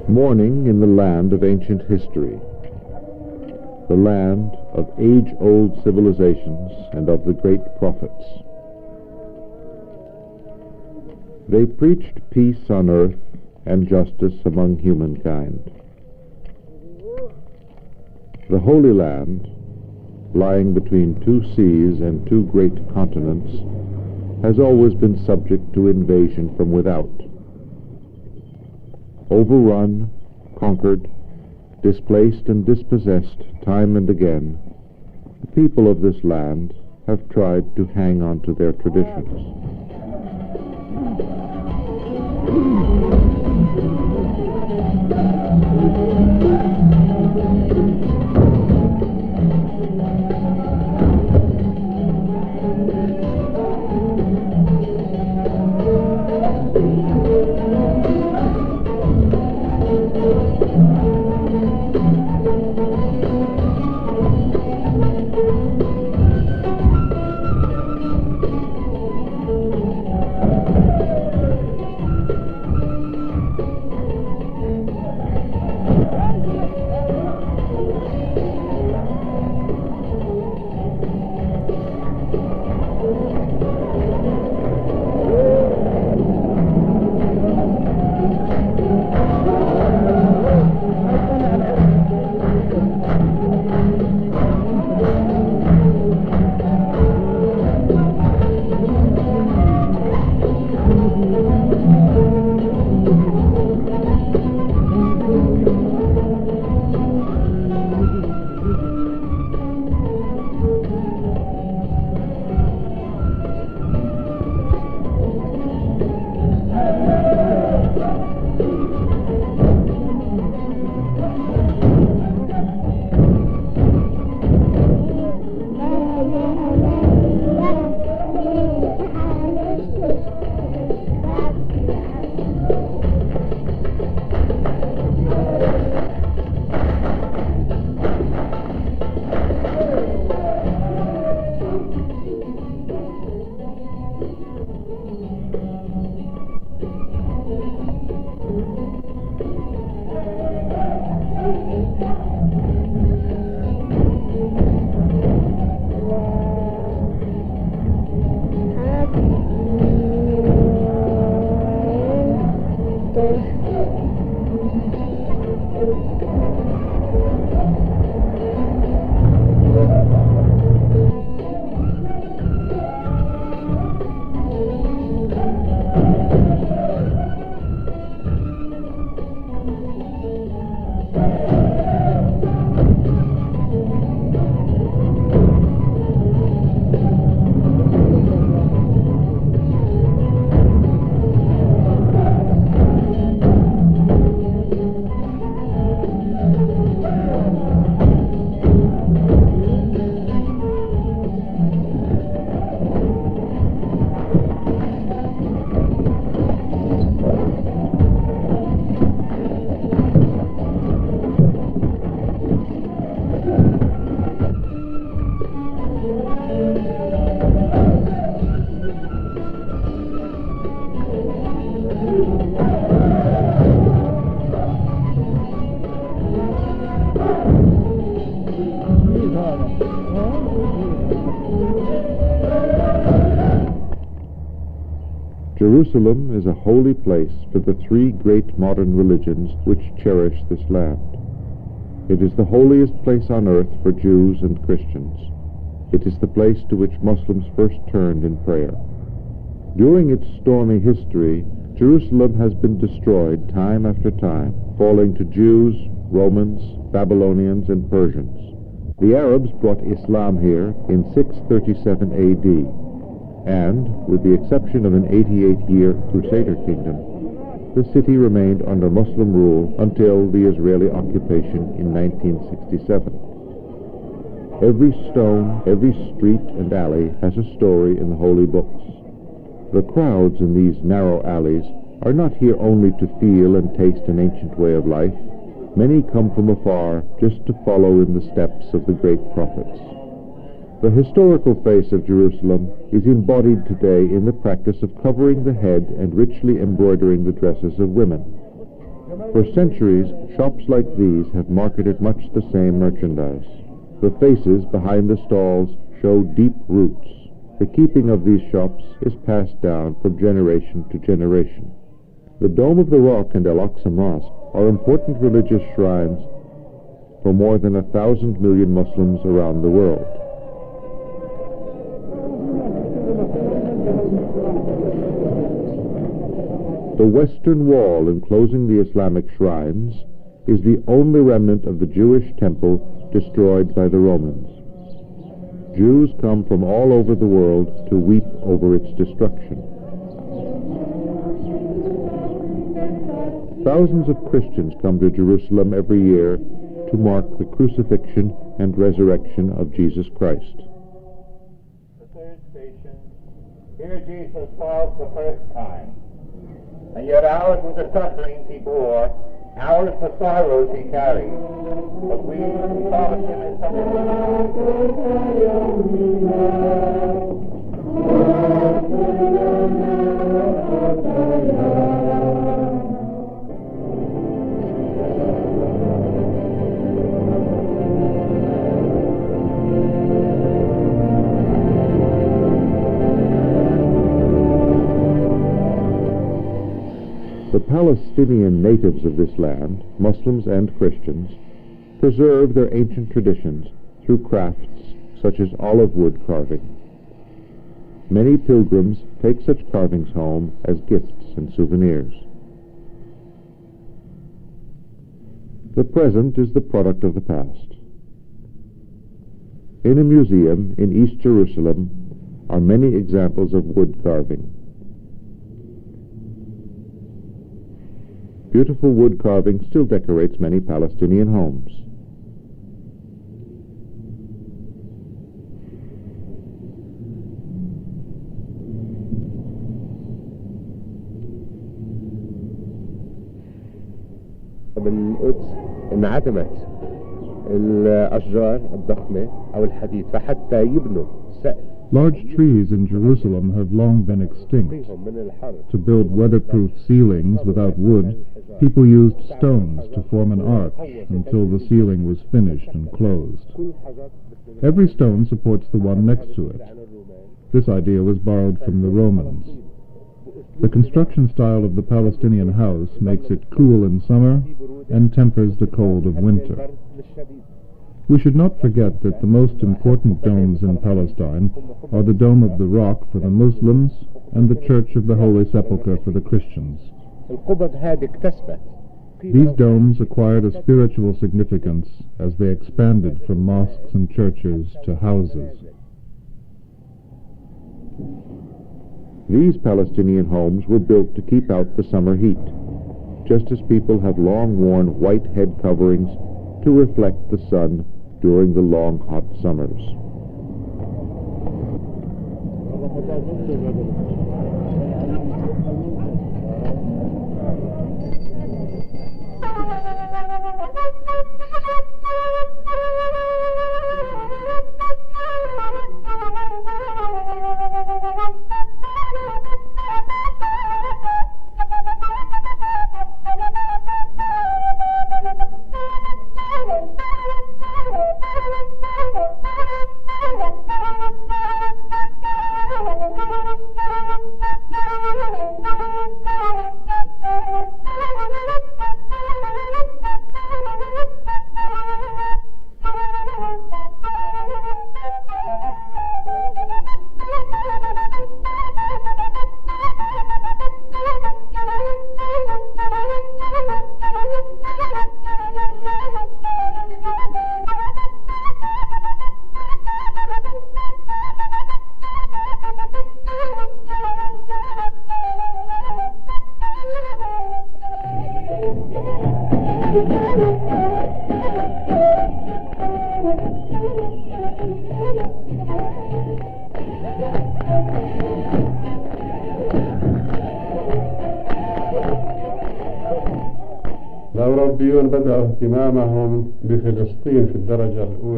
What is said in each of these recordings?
Morning in the land of ancient history, the land of age-old civilizations and of the great prophets. They preached peace on earth and justice among humankind. The Holy Land, lying between two seas and two great continents, has always been subject to invasion from without. Overrun, conquered, displaced and dispossessed time and again, the people of this land have tried to hang on to their traditions. Jerusalem is a holy place for the three great modern religions which cherish this land. It is the holiest place on earth for Jews and Christians. It is the place to which Muslims first turned in prayer. During its stormy history, Jerusalem has been destroyed time after time, falling to Jews, Romans, Babylonians, and Persians. The Arabs brought Islam here in 637 AD, and, with the exception of an 88-year Crusader kingdom, the city remained under Muslim rule until the Israeli occupation in 1967. Every stone, every street and alley has a story in the holy books. The crowds in these narrow alleys are not here only to feel and taste an ancient way of life. Many come from afar just to follow in the steps of the great prophets. The historical face of Jerusalem is embodied today in the practice of covering the head and richly embroidering the dresses of women. For centuries, shops like these have marketed much the same merchandise. The faces behind the stalls show deep roots. The keeping of these shops is passed down from generation to generation. The Dome of the Rock and Al-Aqsa Mosque are important religious shrines for more than 1,000 million Muslims around the world. The western wall enclosing the Islamic shrines is the only remnant of the Jewish temple destroyed by the Romans. Jews come from all over the world to weep over its destruction. Thousands of Christians come to Jerusalem every year to mark the crucifixion and resurrection of Jesus Christ. The third station, here Jesus falls the first time, and yet ours were the sufferings he bore, ours the sorrows he carried, but we thought him as The Palestinian natives of this land, Muslims and Christians, preserve their ancient traditions through crafts such as olive wood carving. Many pilgrims take such carvings home as gifts and souvenirs. The present is the product of the past. In a museum in East Jerusalem are many examples of wood carving. Beautiful wood carving still decorates many Palestinian homes. بالقدس انعدمت الأشجار الضخمة أو الحديد فحتى يبنوا سقف. Large trees in Jerusalem have long been extinct. To build weatherproof ceilings without wood, people used stones to form an arch until the ceiling was finished and closed. Every stone supports the one next to it. This idea was borrowed from the Romans. The construction style of the Palestinian house makes it cool in summer and tempers the cold of winter. We should not forget that the most important domes in Palestine are the Dome of the Rock for the Muslims and the Church of the Holy Sepulchre for the Christians. These domes acquired a spiritual significance as they expanded from mosques and churches to houses. These Palestinian homes were built to keep out the summer heat, just as people have long worn white head coverings to reflect the sun during the long hot summers.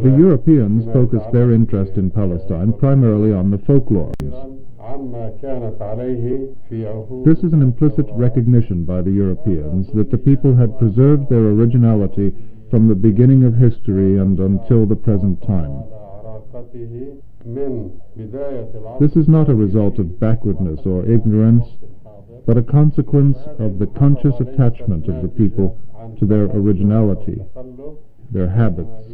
The Europeans focused their interest in Palestine primarily on the folklore. This is an implicit recognition by the Europeans that the people had preserved their originality from the beginning of history and until the present time. This is not a result of backwardness or ignorance, but a consequence of the conscious attachment of the people to their originality, their habits,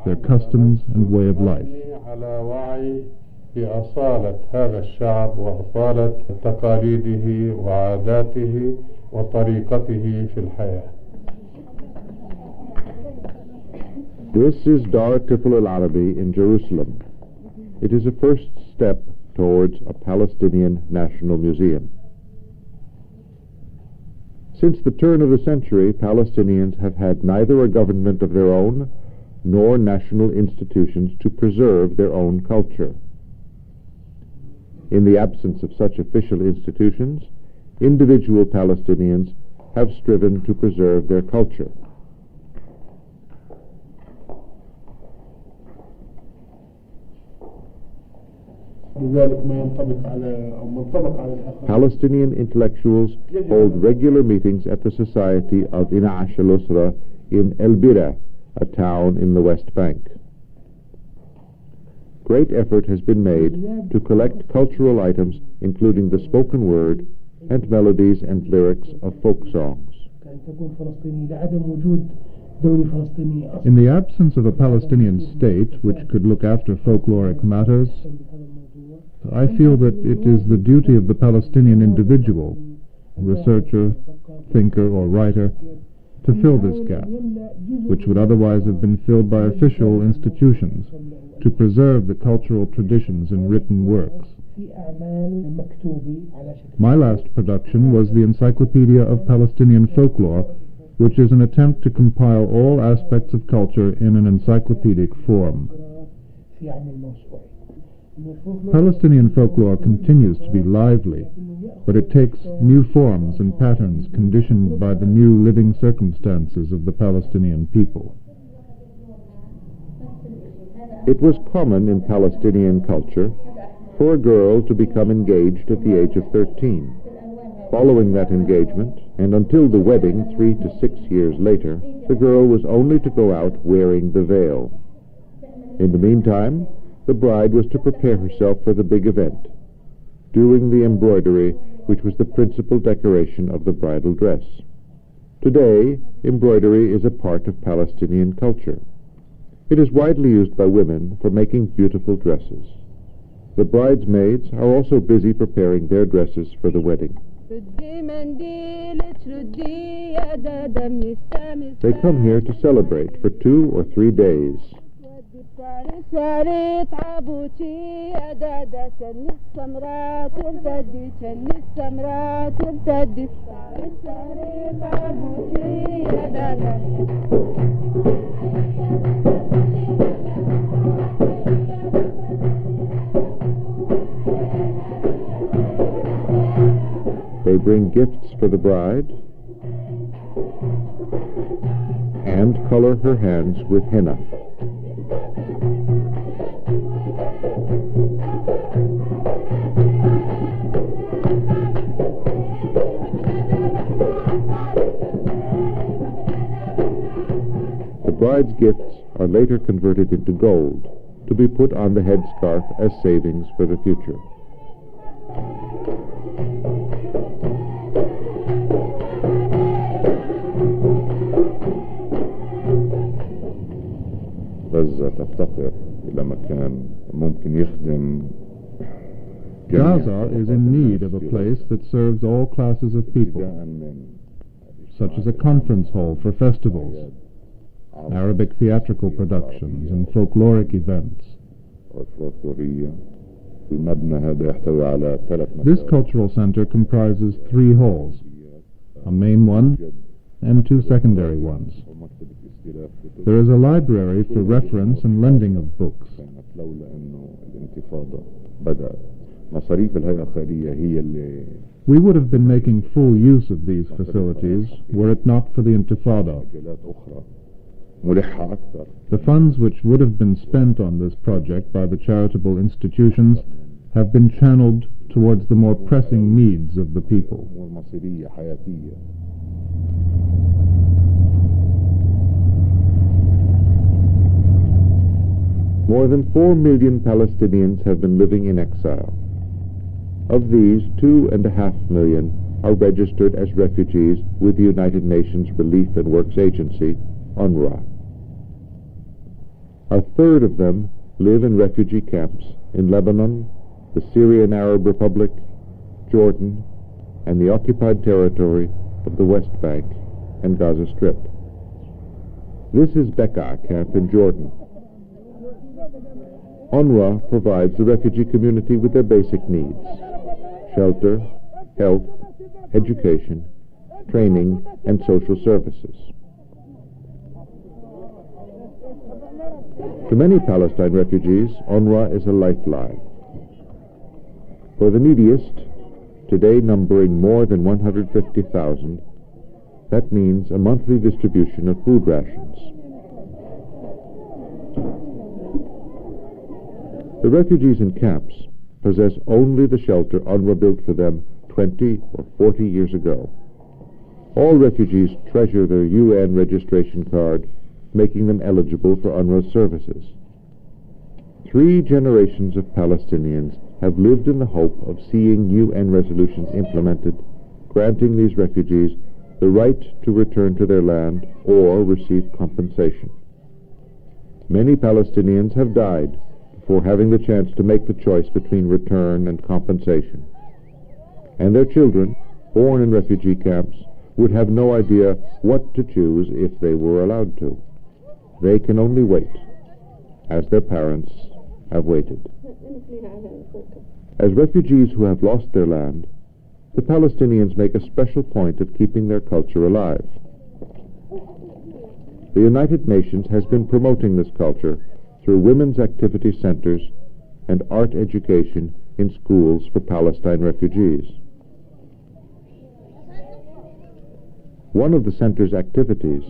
their customs and way of life. بأصالة هذا الشعب وأصالة تقاليده وعاداته وطريقته في الحياة. This is Dar Tifl al-Arabi in Jerusalem. It is a first step towards a Palestinian National Museum. Since the turn of the century, Palestinians have had neither a government of their own nor national institutions to preserve their own culture. In the absence of such official institutions, individual Palestinians have striven to preserve their culture. Palestinian intellectuals hold regular meetings at the Society of Ina'ash al-Usra in El Bira, a town in the West Bank. Great effort has been made to collect cultural items, including the spoken word and melodies and lyrics of folk songs. In the absence of a Palestinian state which could look after folkloric matters, I feel that it is the duty of the Palestinian individual, researcher, thinker, or writer, to fill this gap, which would otherwise have been filled by official institutions, to preserve the cultural traditions in written works. My last production was the Encyclopedia of Palestinian Folklore, which is an attempt to compile all aspects of culture in an encyclopedic form. Palestinian folklore continues to be lively, but it takes new forms and patterns conditioned by the new living circumstances of the Palestinian people. It was common in Palestinian culture for a girl to become engaged at the age of 13. Following that engagement, and until the wedding 3 to 6 years later, the girl was only to go out wearing the veil. In the meantime, the bride was to prepare herself for the big event, doing the embroidery, which was the principal decoration of the bridal dress. Today, embroidery is a part of Palestinian culture. It is widely used by women for making beautiful dresses. The bridesmaids are also busy preparing their dresses for the wedding. They come here to celebrate for 2 or 3 days. They bring gifts for the bride and color her hands with henna. The bride's gifts are later converted into gold to be put on the headscarf as savings for the future. غزة تفتقر إلى مكان ممكن يخدم. Gaza is in need of a place that serves all classes of people, such as a conference hall for festivals, Arabic theatrical productions, and folkloric events. This cultural center comprises 3 halls, a main one and 2 secondary ones. There is a library for reference and lending of books. We would have been making full use of these facilities were it not for the Intifada. The funds which would have been spent on this project by the charitable institutions have been channeled towards the more pressing needs of the people. والمصيرية حياتية. More than 4 million Palestinians have been living in exile. Of these, 2.5 million are registered as refugees with the United Nations Relief and Works Agency, UNRWA. A third of them live in refugee camps in Lebanon, the Syrian Arab Republic, Jordan, and the occupied territory of the West Bank and Gaza Strip. This is Bekaa camp in Jordan. UNRWA provides the refugee community with their basic needs: shelter, health, education, training, and social services. To many Palestine refugees, UNRWA is a lifeline. For the neediest, today numbering more than 150,000, that means a monthly distribution of food rations. The refugees in camps possess only the shelter UNRWA built for them 20 or 40 years ago. All refugees treasure their UN registration card, making them eligible for UNRWA's services. 3 generations of Palestinians have lived in the hope of seeing UN resolutions implemented, granting these refugees the right to return to their land or receive compensation. Many Palestinians have died before having the chance to make the choice between return and compensation. And their children, born in refugee camps, would have no idea what to choose if they were allowed to. They can only wait, as their parents have waited. As refugees who have lost their land, the Palestinians make a special point of keeping their culture alive. The United Nations has been promoting this culture through women's activity centers and art education in schools for Palestine refugees. One of the center's activities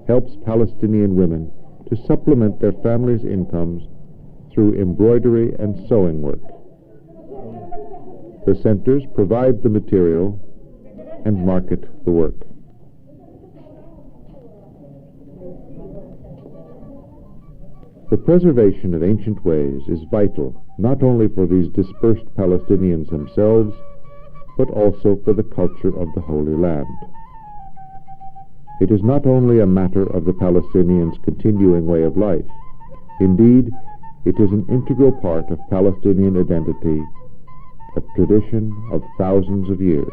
helps Palestinian women to supplement their families' incomes through embroidery and sewing work. The centers provide the material and market the work. The preservation of ancient ways is vital not only for these dispersed Palestinians themselves, but also for the culture of the Holy Land. It is not only a matter of the Palestinians' continuing way of life. Indeed, it is an integral part of Palestinian identity, a tradition of thousands of years.